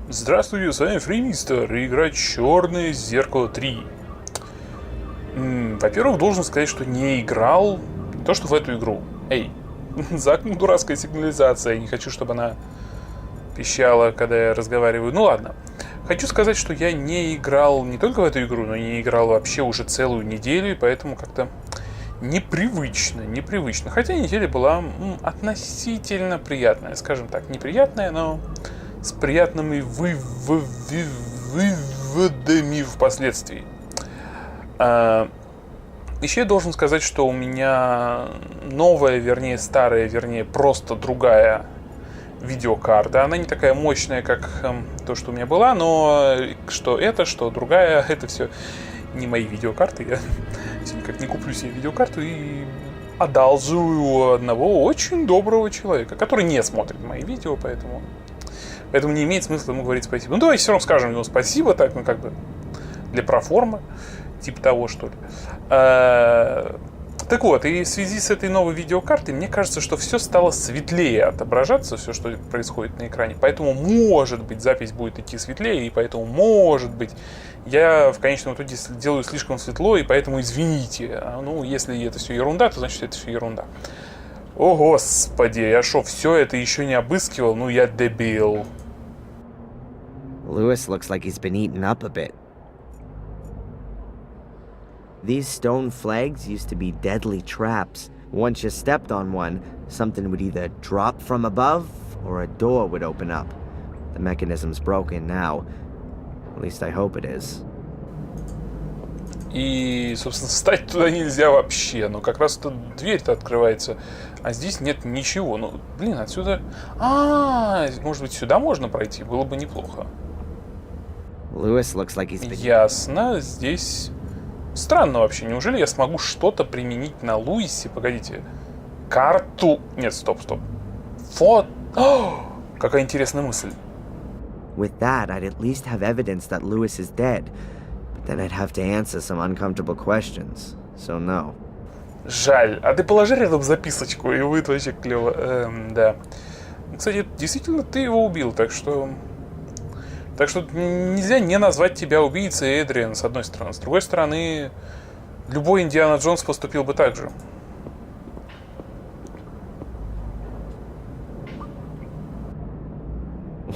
Здравствуйте, с вами Фрей и игра Черное, Зеркало 3. Во-первых, должен сказать, что не играл не то что в эту игру. Эй, за окном дурацкая сигнализация, я не хочу, чтобы она пищала, когда я разговариваю. Ну ладно. Хочу сказать, что я не играл не только в эту игру, но и не играл вообще уже целую неделю, и поэтому как-то непривычно. Хотя неделя была относительно приятная, скажем так, неприятная, но с приятными выводами впоследствии. Еще я должен сказать, что у меня новая, вернее старая, вернее просто другая видеокарта. Она не такая мощная, как то, что у меня была, но что это, что другая, это все не мои видеокарты. Я никак не куплю себе видеокарту и одалживаю у одного очень доброго человека, который не смотрит мои видео, поэтому не имеет смысла ему говорить спасибо. Ну, давайте все равно скажем ему спасибо, так, ну, как бы, для проформы, типа того, что ли. Так вот, и в связи с этой новой видеокартой, мне кажется, что все стало светлее отображаться, все, что происходит на экране. Поэтому, может быть, запись будет идти светлее, и поэтому, может быть, я в конечном итоге делаю слишком светло, и поэтому извините. Ну, если это все ерунда, то значит, это все ерунда. О, господи, я шо, все это еще не обыскивал? Ну, я дебил. Lewis looks like he's been eaten up a bit. These stone flags used to be deadly traps. Once you stepped on one, something would either drop from above or a door would open up. The mechanism's broken now. At least I hope it is. И, собственно, встать туда нельзя вообще. Но как раз тут дверь-то открывается. А здесь нет ничего. Ну, блин, отсюда... может быть, сюда можно пройти? Было бы неплохо. Lewis looks like he's been... Ясно. Здесь... Странно вообще. Неужели я смогу что-то применить на Луисе? Погодите. Карту... Нет, стоп. Какая интересная мысль. With that, I'd at least have evidence that Lewis is dead. But then I'd have to answer some uncomfortable questions. So no. Жаль. А ты положи рядом записочку, и будет вообще клево. Да. Кстати, действительно, ты его убил, так что нельзя не назвать тебя убийцей, Эдриан, с одной стороны. С другой стороны, любой Индиана Джонс поступил бы так же.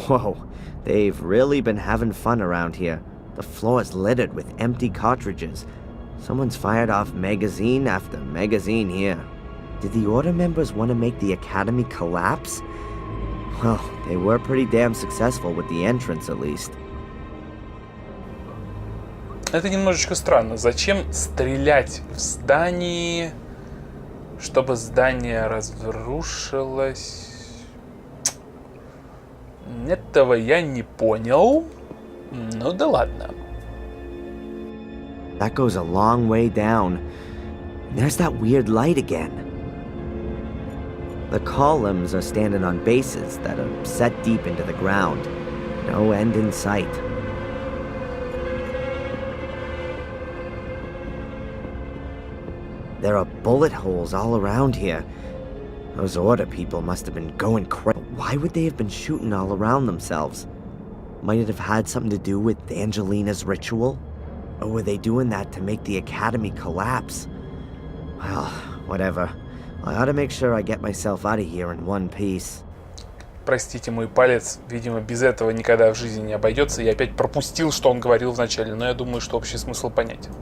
Whoa, they've really been having fun around here. The floor is littered with empty cartridges. Someone's fired off magazine after magazine here. Did the Order members want to make the Academy collapse? Well, they were pretty damn successful with the entrance, at least. Это немножечко странно. Зачем стрелять в здании, чтобы здание разрушилось? Этого я не понял. Ну да ладно. That goes a long way down. And there's that weird light again. The columns are standing on bases that are set deep into the ground. No end in sight. There are bullet holes all around here. Those Order people must have been going crazy. Why would they have been shooting all around themselves? Might it have had something to do with Angelina's ritual? Or were they doing that to make the Academy collapse? Well, whatever. I ought to make sure I get myself out of here in one piece. Простите, мой палец, видимо, без этого никогда в жизни не обойдется. Я опять пропустил, что он говорил вначале, но я думаю, что общий смысл понятен.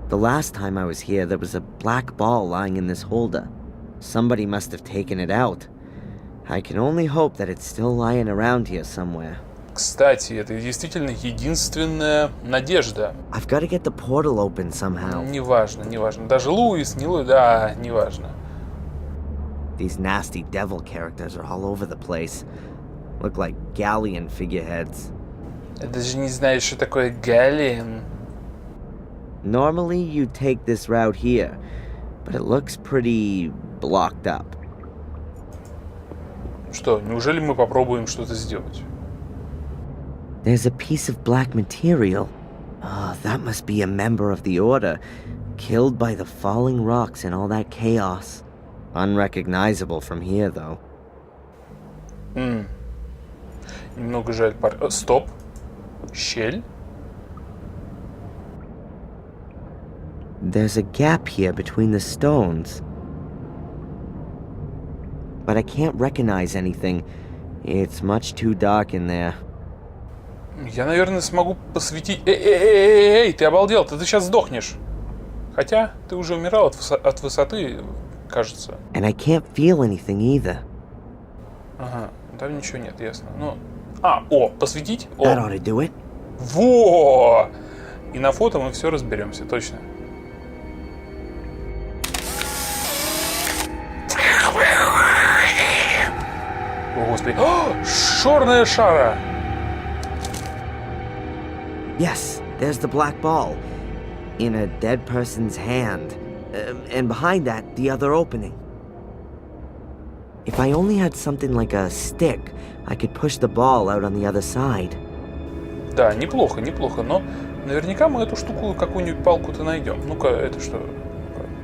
The last time I was here, there was a black ball lying in this holder. Somebody must have taken it out. I can only hope that it's still lying around here somewhere. Кстати, это действительно единственная надежда. I've got to get the portal open somehow. Неважно. Даже Луис, не Луис, да, неважно. These nasty devil characters are all over the place. Look like galleon figureheads. Я даже не знаю, что такое галлеон. Normally you'd take this route here, but it looks pretty blocked up. Что, неужели мы попробуем что-то сделать? There's a piece of black material. Oh, that must be a member of the Order, killed by the falling rocks and all that chaos. Unrecognizable from here, though. Немного жаль Стоп. Щель. There's a gap here between the stones. But I can't recognize anything. It's much too dark in there. Я, наверное, смогу посветить... Эй, ты обалдел, ты сейчас сдохнешь. Хотя, ты уже умирал от высоты, кажется. And I can't feel anything either. Ага, там ничего нет, ясно. Ну... посветить? That ought to do it. Во! И на фото мы все разберемся, точно. О, господи. Черная шара! Yes, there's the black ball. In a dead person's hand. And behind that, the other opening. If I only had something like a stick, I could push the ball out on the other side. Да, неплохо, неплохо, но наверняка мы эту штуку, какую-нибудь палку-то найдем. Ну-ка, это что?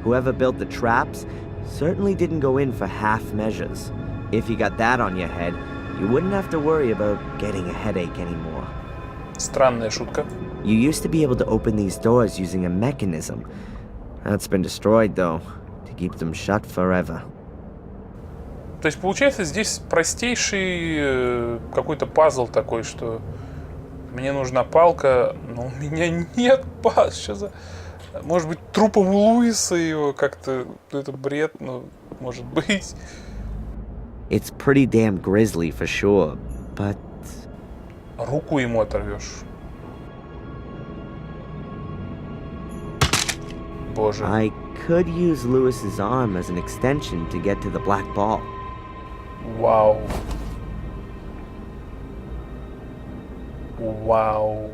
Whoever built the traps certainly didn't go in for half measures. If you got that on your head, you wouldn't have to worry about getting a headache anymore. Странная шутка. You used to be able to open these doors using a mechanism. That's been destroyed, though, to keep them shut forever. То есть, получается, здесь простейший какой-то пазл такой, что мне нужна палка, но у меня нет пазла. Что за... Может быть, трупом Луиса его как-то... Это бред, ну, может быть. It's pretty damn grisly for sure, but... Руку ему оторвешь. Боже. I could use Lewis's arm as an extension to get to the black ball. Вау. Вау.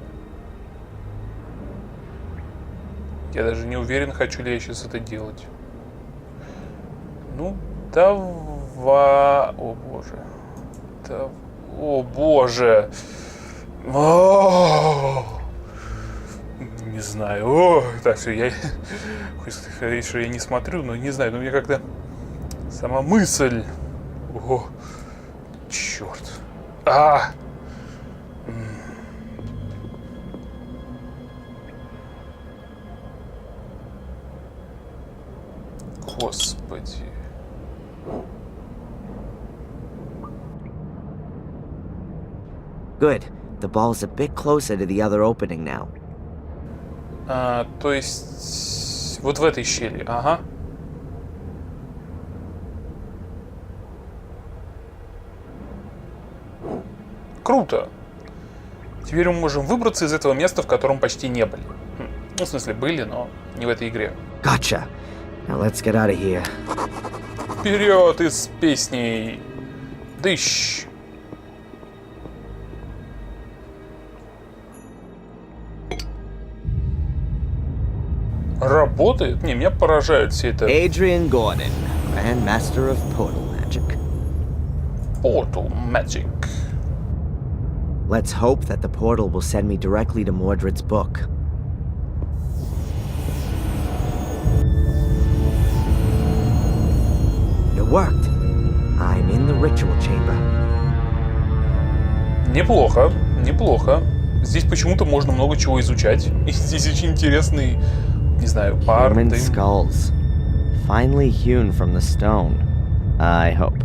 Я даже не уверен, хочу ли я сейчас это делать. Ну, давай... О, боже. Да... О, боже. О! Не знаю. О, так, все, я... Хочется сказать, что я не смотрю, но не знаю. Но мне как-то... Сама мысль... О, черт. Господи. Good. The ball's a bit closer to the other opening now. То есть... Вот в этой щели, ага. Круто. Теперь мы можем выбраться из этого места, в котором почти не были. Ну, в смысле, были, но не в этой игре. Gotcha. Now let's get out of here. Вперед из песней. Дыщ. Работает? Не, меня поражает все это. Adrian Gordon, Grand Master of Portal Magic. Portal Magic. Let's hope that the portal will send me directly to Mordred's book. It worked. I'm in the ritual chamber. Неплохо, неплохо. Здесь почему-то можно много чего изучать. И здесь очень интересный, не знаю, пар. Human skulls. Finally hewn from the stone. I hope.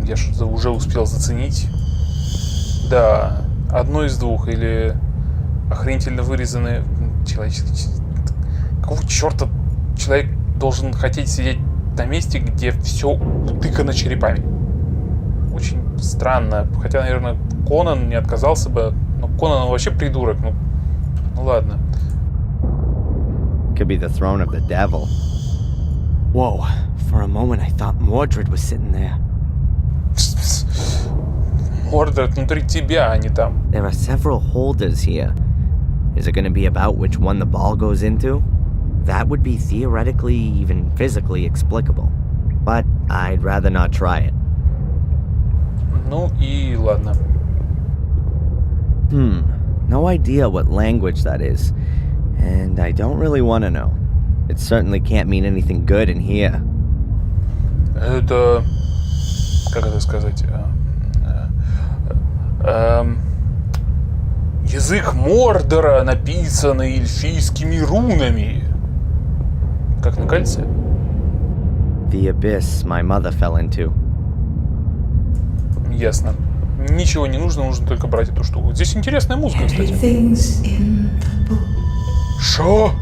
Я что-то уже успел заценить. Да, одно из двух. Или охренительно вырезанные человеческие... Какого черта человек должен хотеть сидеть на месте, где все утыкано черепами? Очень странно. Хотя, наверное, Конан не отказался бы. Но Конан вообще придурок. Ну ладно. Could be the throne of the devil. Whoa, for a moment I thought Mordred was sitting there. Мордред внутри тебя, а не там. There are several holders here. Is it going to be about which one the ball goes into? That would be theoretically, even physically explicable. But I'd rather not try it. Ну и ладно. No idea what language that is. And I don't really want to know. It certainly can't mean anything good in here. Это... Как это сказать? Язык Мордора, написанный эльфийскими рунами. Как на кольце. The abyss my mother fell into. Ясно. Ничего не нужно, нужно только брать эту штуку. Здесь интересная музыка, кстати. Шо?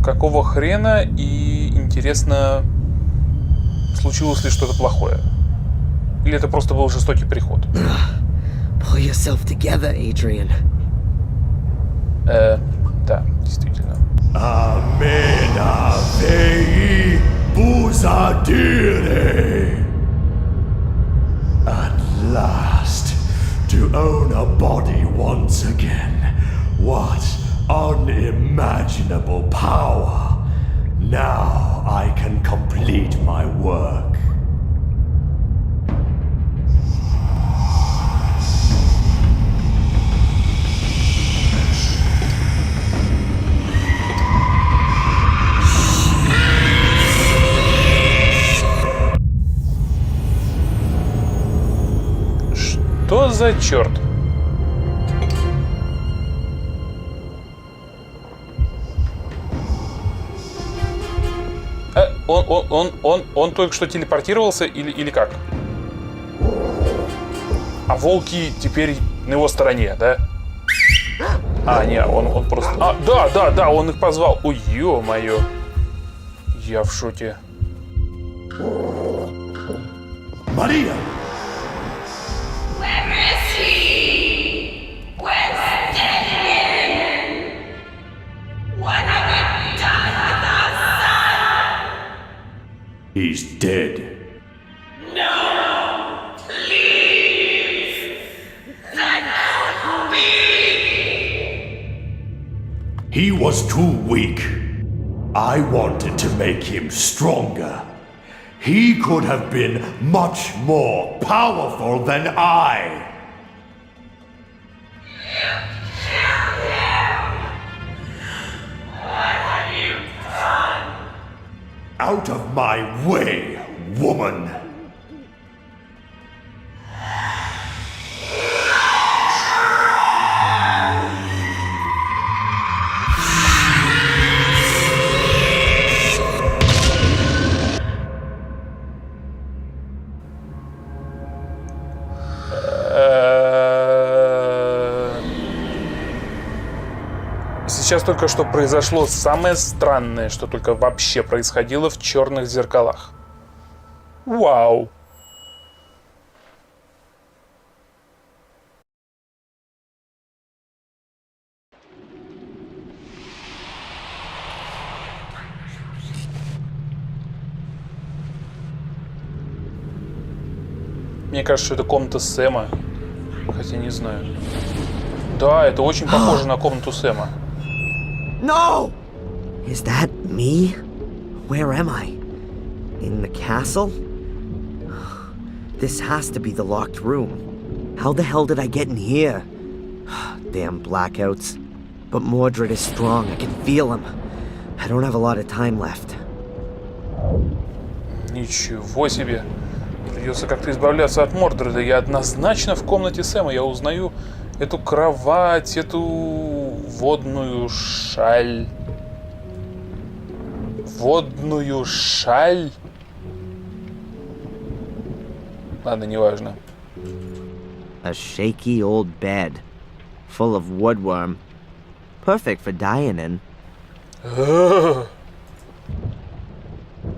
Какого хрена? И интересно, случилось ли что-то плохое? Или это просто был жестокий приход? Pull yourself together, Adrian. Да, действительно. At last, to own a body once again. What unimaginable power! Now I can complete my work. Что за черт? Он только что телепортировался или как? А волки теперь на его стороне, да? А, не, он просто... А, да, он их позвал. Ой, ё-моё. Я в шоке. Мария! He's dead. No! Please! That couldn't be! He was too weak. I wanted to make him stronger. He could have been much more powerful than I. Out of my way, woman! Сейчас только что произошло самое странное, что только вообще происходило в черных зеркалах. Вау! Мне кажется, что это комната Сэма. Хотя не знаю. Да, это очень похоже на комнату Сэма. No! Is that me? Where am I? In the castle? This has to be the locked room. How the hell did I get in here? Damn blackouts. But Mordred is strong, I can feel him. I don't have a lot of time left. Ничего себе. Придется как-то избавляться от Мордреда. Я однозначно в комнате Сэма. Я узнаю эту кровать, эту водную шаль. Водную шаль? Ладно, неважно. A shaky old bed, full of woodworm. Perfect for dying in.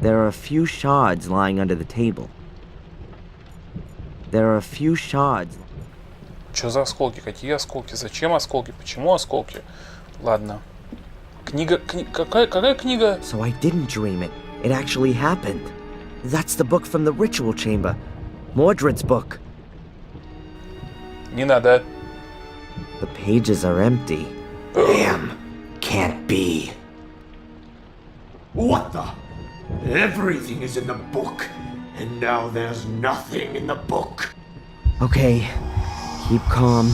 There are a few shards lying under the table. There are a few shards. Что за осколки? Какие осколки? Зачем осколки? Почему осколки? Ладно. Книга... Какая книга? So I didn't dream it. It actually happened. That's the book from the ritual chamber. Mordred's book. Не надо. The pages are empty. Damn. Can't be. What the? Everything is in the book, and now there's nothing in the book. Okay. Keep calm.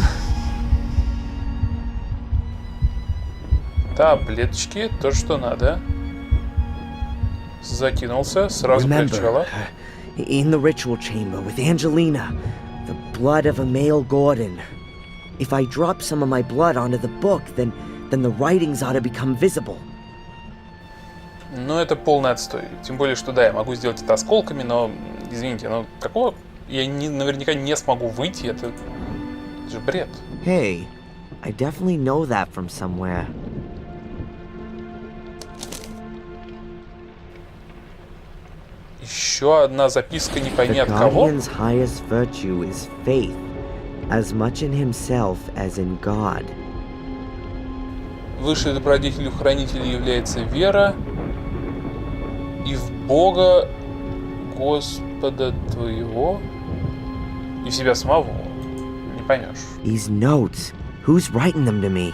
Таблеточки, то, что надо. Закинулся, сразу полегчало. In the ritual chamber with Angelina, the blood of a male Gordon. If I drop some of my blood onto the book, then the writings ought to become visible. Ну, это полный отстой. Тем более, что да, я могу сделать это осколками, но, извините, но такого я наверняка не смогу выйти, это же бред. Hey, I definitely know that from somewhere. Еще одна записка не пойми The от кого. Guardian's highest virtue is faith, as much in himself as in God. Высшей добродетелью хранителя является вера и в Бога Господа твоего и в себя самого. Не поймешь. These notes, who's writing them to me?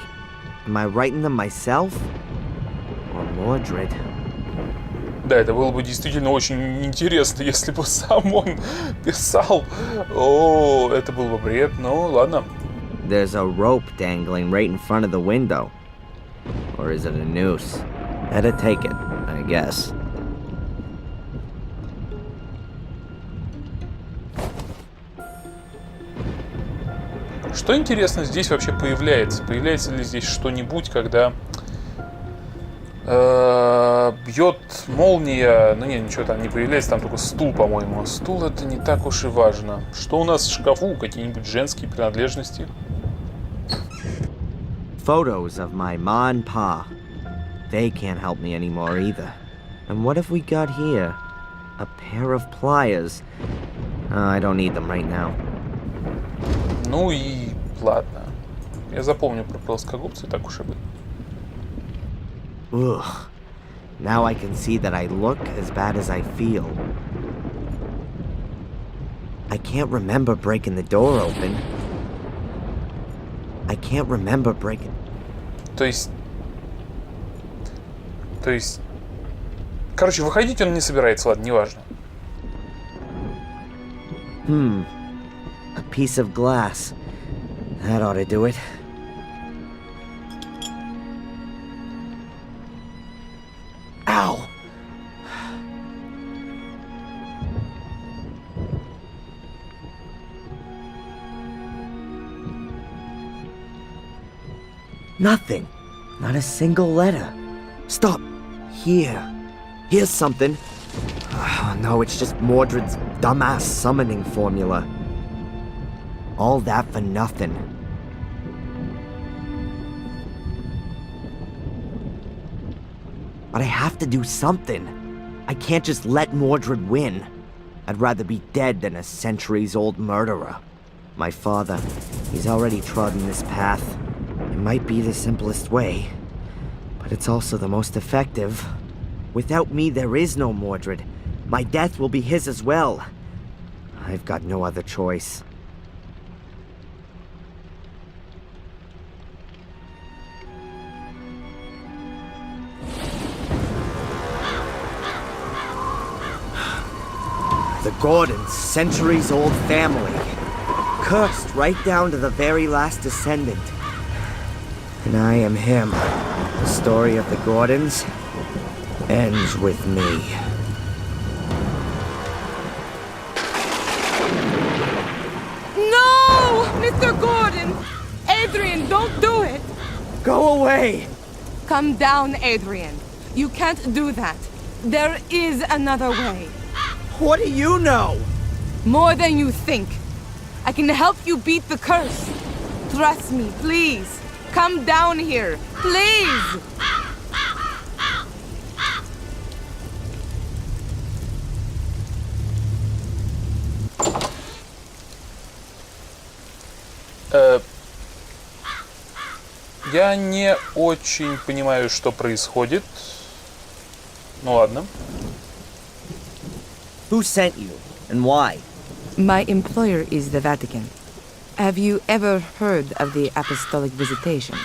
Am I writing them myself? Or Mordred? Да, это было бы действительно очень интересно, если бы сам он писал. О, это был бы бред. Ну, ладно. There's a rope dangling right in front of the window. Or is it a noose? Better take it, I guess. Что интересно здесь вообще появляется? Появляется ли здесь что-нибудь, когда бьет молния? Ну не, ничего там не появляется, там только стул, по-моему. Стул это не так уж и важно. Что у нас в шкафу? Какие-нибудь женские принадлежности? Photos of my ma and pa. They can't help me anymore either. And what have we got here? A pair of pliers. I don't need them right now. Ну и ладно. Я запомню про плоскогубцы, так уж и быть. Ugh. Now I can see that I look as bad as I feel. I can't remember breaking the door open. I can't remember breaking... То есть... Короче, выходить он не собирается, ладно, неважно. A piece of glass. That ought to do it. Ow! Nothing. Not a single letter. Stop. Here. Here's something. Oh, no, it's just Mordred's dumbass summoning formula. All that for nothing. But I have to do something. I can't just let Mordred win. I'd rather be dead than a centuries-old murderer. My father, he's already trodden this path. It might be the simplest way, but it's also the most effective. Without me, there is no Mordred. My death will be his as well. I've got no other choice. The Gordons, centuries-old family. Cursed right down to the very last descendant. And I am him. The story of the Gordons ends with me. No! Mr. Gordon! Adrian, don't do it! Go away! Come down, Adrian. You can't do that. There is another way. What do you know? More than you think. I can help you beat the curse. Trust me, please. Come down here, please! Я не очень понимаю, что происходит. Ну ладно. Who sent you, and why? My employer is the Vatican. Have you ever heard of the apostolic visitation?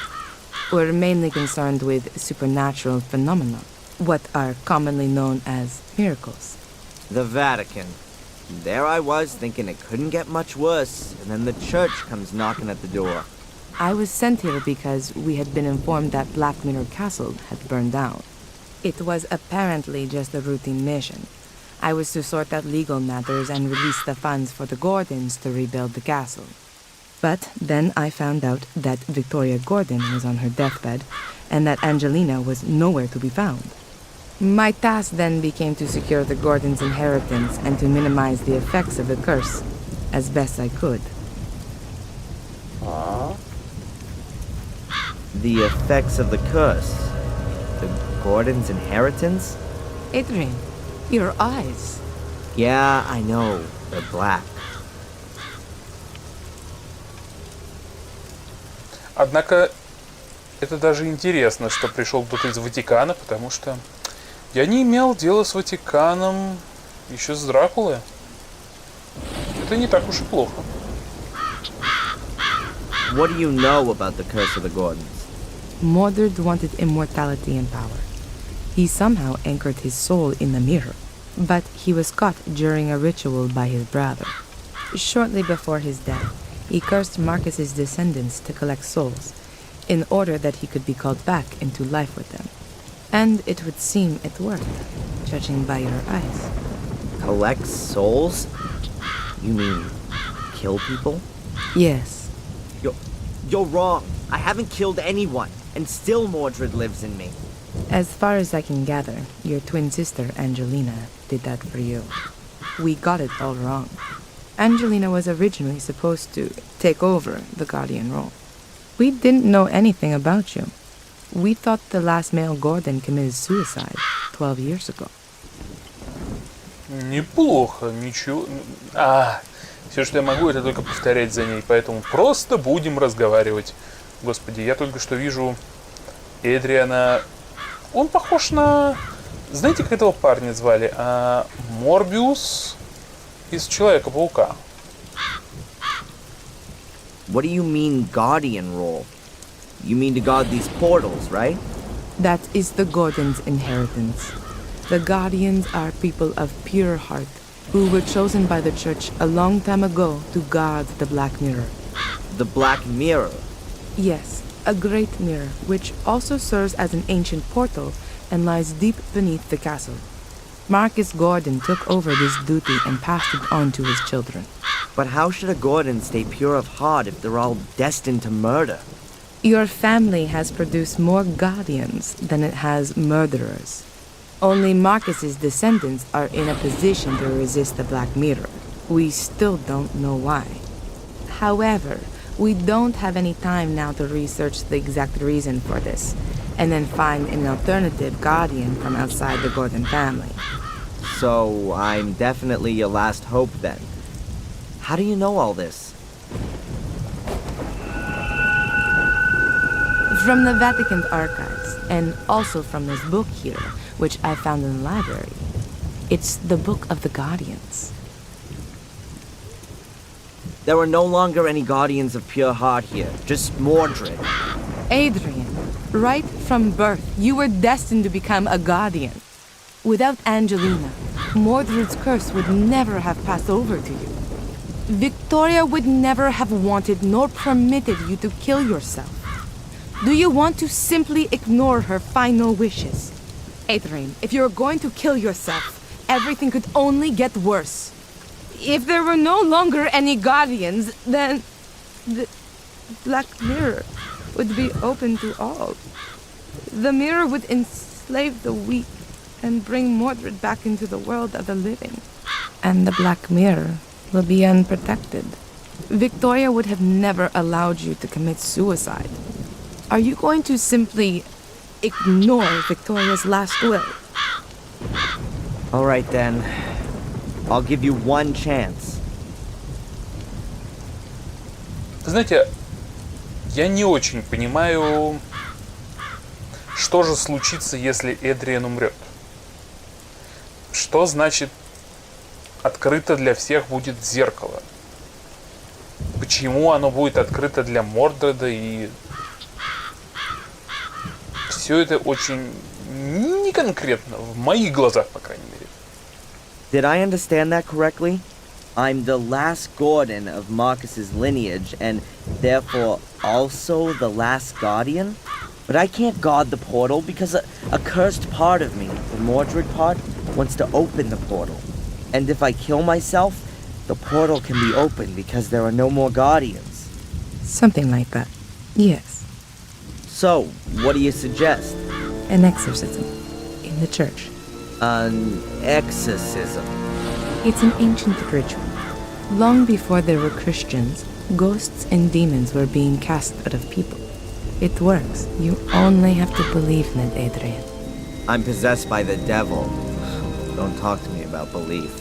We're mainly concerned with supernatural phenomena, what are commonly known as miracles. The Vatican. There I was thinking it couldn't get much worse, and then the church comes knocking at the door. I was sent here because we had been informed that Black Mirror Castle had burned down. It was apparently just a routine mission. I was to sort out legal matters and release the funds for the Gordons to rebuild the castle. But then I found out that Victoria Gordon was on her deathbed and that Angelina was nowhere to be found. My task then became to secure the Gordons' inheritance and to minimize the effects of the curse as best I could. The effects of the curse. The Gordon's inheritance? Adrian, your eyes. Yeah, I know. They're black. Однако, это даже интересно, что пришел кто-то из Ватикана, потому что я не имел дела с Ватиканом еще с Дракулы. Это не так уж и плохо. What do you know about the curse of the Gordons? Mordred wanted immortality and power. He somehow anchored his soul in the mirror, but he was caught during a ritual by his brother. Shortly before his death, he cursed Marcus's descendants to collect souls, in order that he could be called back into life with them. And it would seem it worked, judging by your eyes. Collect souls? You mean kill people? Yes. You're wrong. I haven't killed anyone, and still Mordred lives in me. As far as I can gather, your twin sister, Angelina, did that for you. We got it all wrong. Angelina was originally supposed to take over the guardian role. We didn't know anything about you. We thought the last male Gordon committed suicide 12 years ago. Неплохо, ничего. Все, что я могу, это только повторять за ней, поэтому просто будем разговаривать. Господи, я только что вижу Эдриана. Он похож на... Знаете, как этого парня звали? Морбиус из Человека-паука. What do you mean, guardian role? You mean to guard these portals, right? That is the Gordon's inheritance. The Guardians are people of pure heart who were chosen by the church a long time ago to guard the Black Mirror. The Black Mirror? Yes, a great mirror, which also serves as an ancient portal and lies deep beneath the castle. Marcus Gordon took over this duty and passed it on to his children. But how should a Gordon stay pure of heart if they're all destined to murder? Your family has produced more guardians than it has murderers. Only Marcus's descendants are in a position to resist the Black Mirror. We still don't know why. However, we don't have any time now to research the exact reason for this, and then find an alternative guardian from outside the Gordon family. So, I'm definitely your last hope then. How do you know all this? From the Vatican archives, and also from this book here, which I found in the library. It's the Book of the Guardians. There are no longer any Guardians of pure heart here, just Mordred. Adrian, right from birth, you were destined to become a Guardian. Without Angelina, Mordred's curse would never have passed over to you. Victoria would never have wanted nor permitted you to kill yourself. Do you want to simply ignore her final wishes? Adrian, if you're going to kill yourself, everything could only get worse. If there were no longer any Guardians, then the Black Mirror would be open to all. The mirror would enslave the weak and bring Mordred back into the world of the living. And the Black Mirror will be unprotected. Victoria would have never allowed you to commit suicide. Are you going to simply ignore Victoria's last will? All right then. I'll give you one chance. Знаете, я не очень понимаю, что же случится, если Эдриан умрет. Что значит открыто для всех будет зеркало? почему оно будет открыто для Мордреда, и все это очень не конкретно, в моих глазах, по крайней мере. Did I understand that correctly? I'm the last Gordon of Marcus's lineage, and therefore also the last Guardian? But I can't guard the portal because a cursed part of me, the Mordred part, wants to open the portal. And if I kill myself, the portal can be opened because there are no more Guardians. Something like that. Yes. So, what do you suggest? An exorcism. In the church. An exorcism. It's an ancient ritual. Long before there were Christians, ghosts and demons were being cast out of people. It works. You only have to believe in it, Adrian. I'm possessed by the devil. Don't talk to me about belief.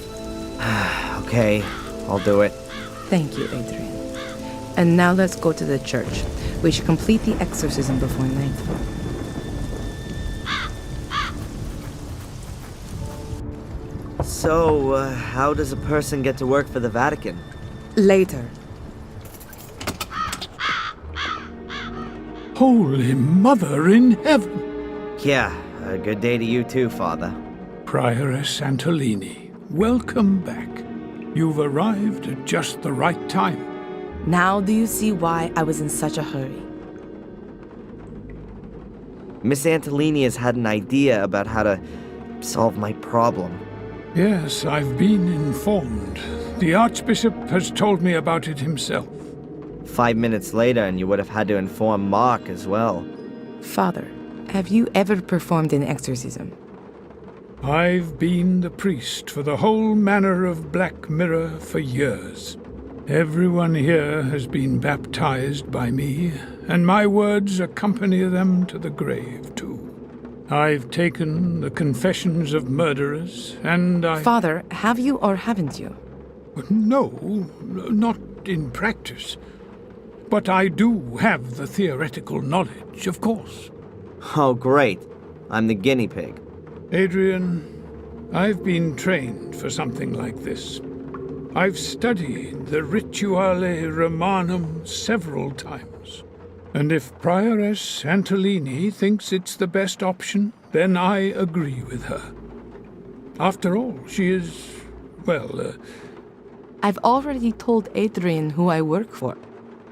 Okay, I'll do it. Thank you, Adrian. And now let's go to the church. We should complete the exorcism before nightfall. So, how does a person get to work for the Vatican? Later. Holy Mother in Heaven! Yeah, a good day to you too, Father. Prioress Antolini, welcome back. You've arrived at just the right time. Now do you see why I was in such a hurry? Miss Antolini has had an idea about how to solve my problem. Yes, I've been informed. The Archbishop has told me about it himself. 5 minutes later, and you would have had to inform Mark as well. Father, have you ever performed an exorcism? I've been the priest for the whole manor of Black Mirror for years. Everyone here has been baptized by me, and my words accompany them to the grave, too. I've taken the confessions of murderers, and Father, have you or haven't you? No, not in practice. But I do have the theoretical knowledge, of course. Oh, great. I'm the guinea pig. Adrian, I've been trained for something like this. I've studied the Rituale Romanum several times. And if Prioress Antolini thinks it's the best option, then I agree with her. After all, she is, well, I've already told Adrian who I work for.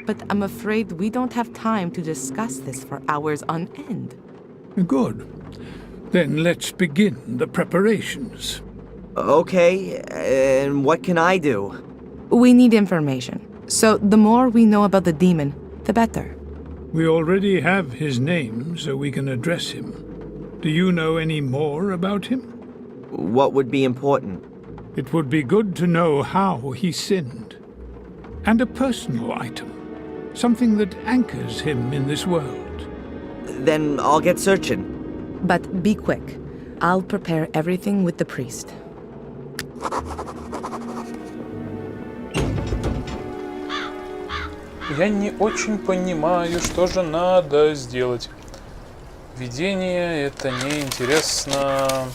But I'm afraid we don't have time to discuss this for hours on end. Good. Then let's begin the preparations. Okay, and what can I do? We need information. So the more we know about the demon, the better. We already have his name, so we can address him. Do you know any more about him? What would be important? It would be good to know how he sinned. And a personal item. Something that anchors him in this world. Then I'll get searching. But be quick. I'll prepare everything with the priest. Я не очень понимаю, что же надо сделать. Видение, это неинтересно.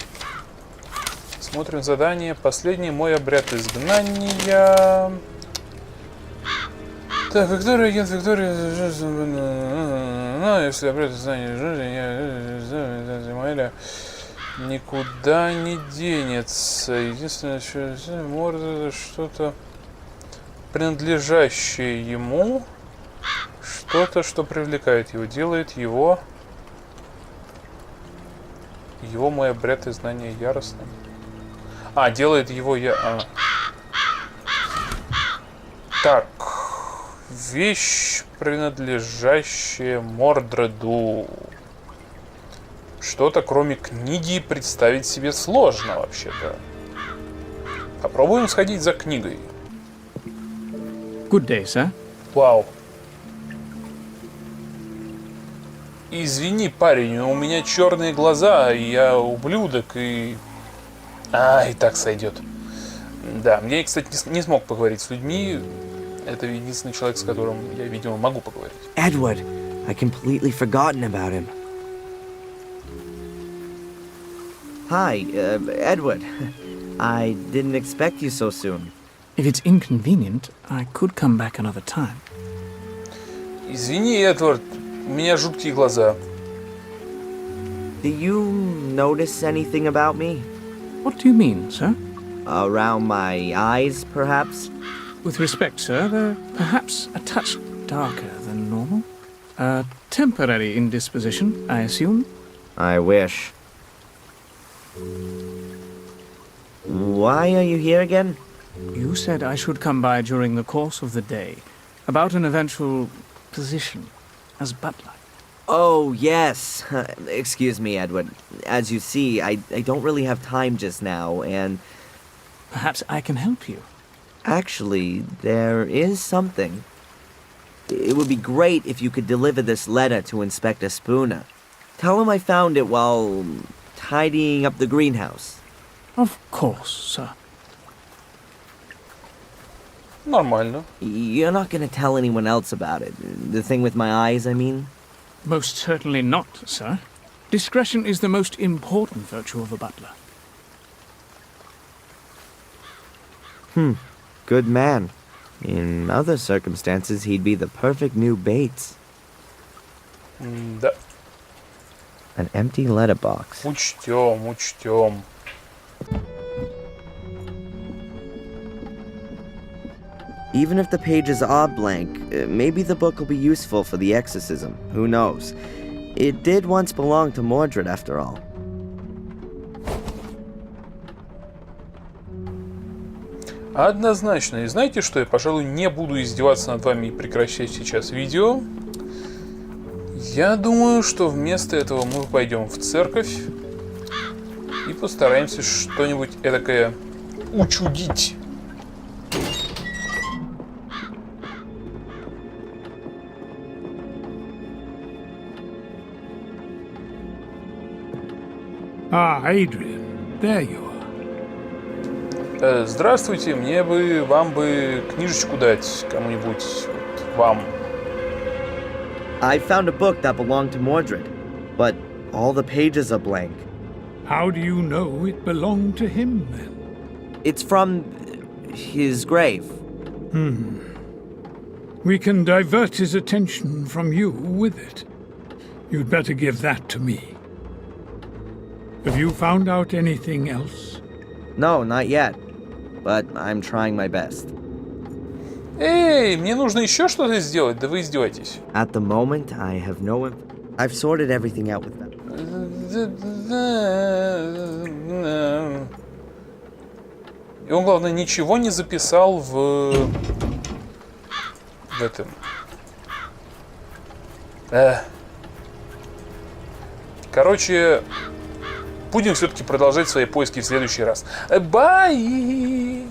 Смотрим задание. Последний мой обряд изгнания. Так, Виктория, агент Виктория. Ну, если обряд изгнания Измаэля никуда не денется. Единственное, что может что-то принадлежащее ему, что-то, что привлекает его, делает его мой обряд изгнания яростным. Делает его Так, вещь, принадлежащая Мордреду. Что-то кроме книги представить себе сложно вообще-то. Попробуем сходить за книгой. Good day, sir. Вау. Извини, парень, у меня черные глаза, и я ублюдок, и... и так сойдет. Да, мне, кстати, не смог поговорить с людьми. Это единственный человек, с которым я, видимо, могу поговорить. Edward, I completely forgotten about him. Hi, Edward. I didn't expect you so soon. If it's inconvenient, I could come back another time. Извини, Эдвард, у меня жуткие глаза. Do you notice anything about me? What do you mean, sir? Around my eyes, perhaps? With respect, sir, they're perhaps a touch darker than normal. A temporary indisposition, I assume? I wish. Why are you here again? You said I should come by during the course of the day, about an eventual position as butler. Oh, yes. Excuse me, Edward. As you see, I don't really have time just now, and... Perhaps I can help you. Actually, there is something. It would be great if you could deliver this letter to Inspector Spooner. Tell him I found it while tidying up the greenhouse. Of course, sir. Нормально. You're not gonna tell anyone else about it. The thing with my eyes, I mean? Most certainly not, sir. Discretion is the most important virtue of a butler. Good man. In other circumstances, he'd be the perfect new Bates. Да. An empty letterbox. Учтем, учтем. Even if the pages are blank, maybe the book will be useful for the exorcism. Who knows? It did once belong to Mordred, after all. Однозначно. И знаете что? Я, пожалуй, не буду издеваться над вами и прекращать сейчас видео. Я думаю, что вместо этого мы пойдем в церковь и постараемся что-нибудь эдакое учудить. Ah, Adrian, there you are. Здравствуйте, вам бы книжечку дать кому-нибудь, вот, вам. I found a book that belonged to Mordred, but all the pages are blank. How do you know it belonged to him, then? It's from his grave. We can divert his attention from you with it. You'd better give that to me. Have you found out anything else? No, not yet. But I'm trying my best. Эй, мне нужно еще что-то сделать, да вы издеваетесь. At the moment, I have no... I've sorted everything out with them. И он, главное, ничего не записал в этом. Короче, будем все-таки продолжать свои поиски в следующий раз. Бай!